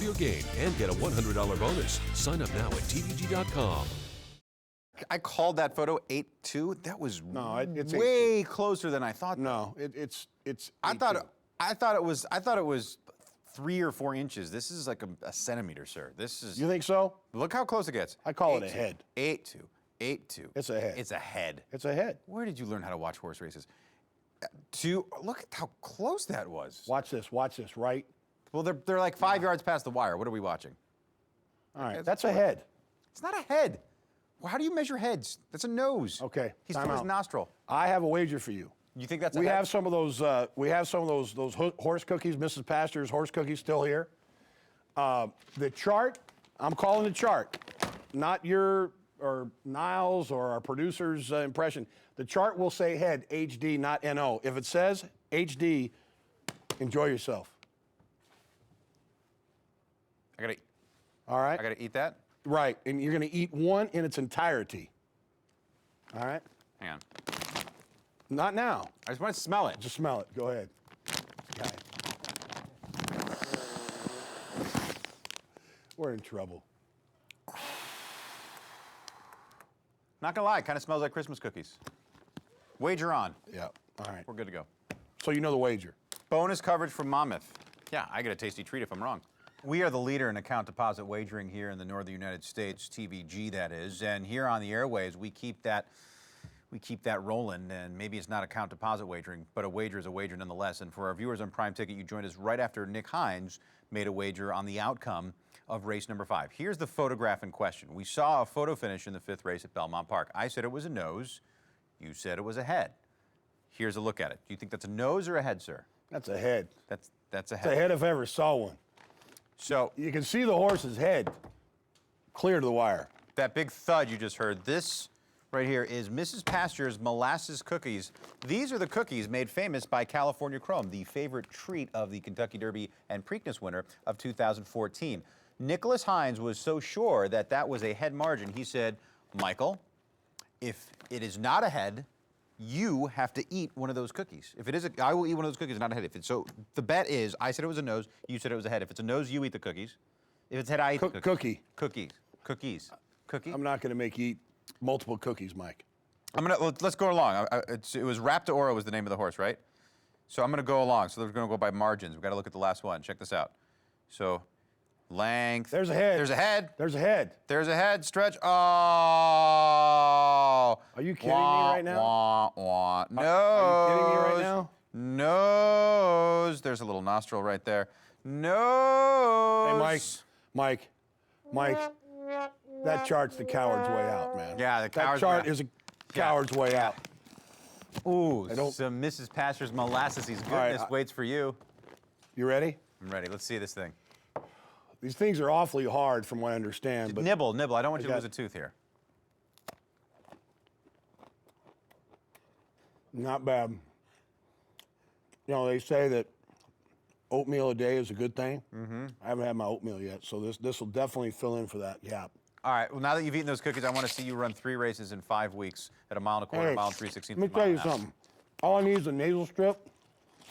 double your gain and get a $100 bonus. Sign up now at TVG.com. I called that photo 8-2. That was it's way closer than I thought. No, it's. I thought it was 3 or 4 inches. This is like a centimeter, sir. This is. You think so? Look how close it gets. I call it a head. 8-2. 8-2. It's a head. It's a head. It's a head. Where did you learn how to watch horse races? Look at how close that was. Watch this. Watch this. Right. Well, they're like 5 yards past the wire. What are we watching? All right. That's a head. It's not a head. Well, how do you measure heads? That's a nose. Okay. He's through his nostril. I have a wager for you. You think that's a We head? have some of those. We have some of those horse cookies, Mrs. Pastor's horse cookies, still here. The chart. I'm calling the chart, not your or Niles or our producer's impression. The chart will say head HD, not NO. If it says HD, enjoy yourself. All right. I gotta eat that. Right, and you're going to eat one in its entirety. All right? Hang on. Not now. I just want to smell it. Just smell it. Go ahead. Okay. We're in trouble. Not gonna lie, kind of smells like Christmas cookies. Wager on. Yeah. All right. We're good to go. So you know the wager. Bonus coverage from Monmouth. Yeah, I get a tasty treat if I'm wrong. We are the leader in account deposit wagering here in the northern United States, TVG that is, and here on the airwaves we keep that rolling, and maybe it's not account deposit wagering, but a wager is a wager nonetheless. And for our viewers on Prime Ticket, you joined us right after Nick Hines made a wager on the outcome of race number 5. Here's the photograph in question. We saw a photo finish in the 5th race at Belmont Park. I said it was a nose. You said it was a head. Here's a look at it. Do you think that's a nose or a head, sir? That's a head. That's a head. It's a head if I ever saw one. So you can see the horse's head clear to the wire. That big thud you just heard, this right here is Mrs. Pasture's molasses cookies. These are the cookies made famous by California Chrome, the favorite treat of the Kentucky Derby and Preakness winner of 2014. Nicholas Hines was so sure that that was a head margin, he said, Michael, if it is not a head, you have to eat one of those cookies. If it is, I will eat one of those cookies, not a head. So the bet is, I said it was a nose, you said it was a head. If it's a nose, you eat the cookies. If it's head, I eat the cookies. Cookies. I'm not going to make you eat multiple cookies, Mike. Let's go along. It was Raptor Oro was the name of the horse, right? So I'm going to go along. So we're going to go by margins. We've got to look at the last one. Check this out. So length. There's a head. There's a head. There's a head. There's a head. Stretch. Oh. Are you kidding me right now? Nose. Are you kidding me right now? Nose. There's a little nostril right there. Nose. Hey, Mike. That chart's the coward's way out, man. Yeah, the coward's way out. That chart is a coward's way out. Ooh, some Mrs. Pasture's molasses goodness waits for you. You ready? I'm ready. Let's see this thing. These things are awfully hard from what I understand. But nibble. I don't want you to lose a tooth here. Not bad. You know, they say that oatmeal a day is a good thing. Mm-hmm. I haven't had my oatmeal yet, so this will definitely fill in for that gap. All right, well, now that you've eaten those cookies, I want to see you run 3 races in 5 weeks at a 1.25 miles, mile and 3/16. Let me tell you something. All I need is a nasal strip.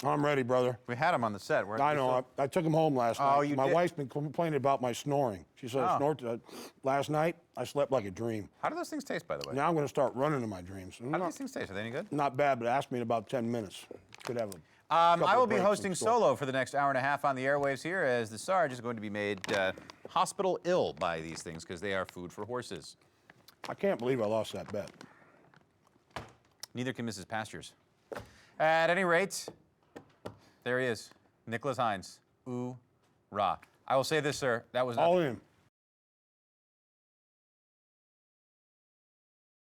I'm ready, brother. We had them on the set. I know. I took them home last night. You my did? wife's been complaining about my snoring. She said I snored last night. I slept like a dream. How do those things taste, by the way? Now I'm going to start running in my dreams. How do these things taste? Are they any good? Not bad, but ask me in about 10 minutes. Could have a I will be hosting solo for the next hour and a half on the airwaves here, as the Sarge is going to be made hospital ill by these things because they are food for horses. I can't believe I lost that bet. Neither can Mrs. Pastures. At any rate, there he is, Nicholas Hines. Ooh, rah. I will say this, sir. That was not, all in.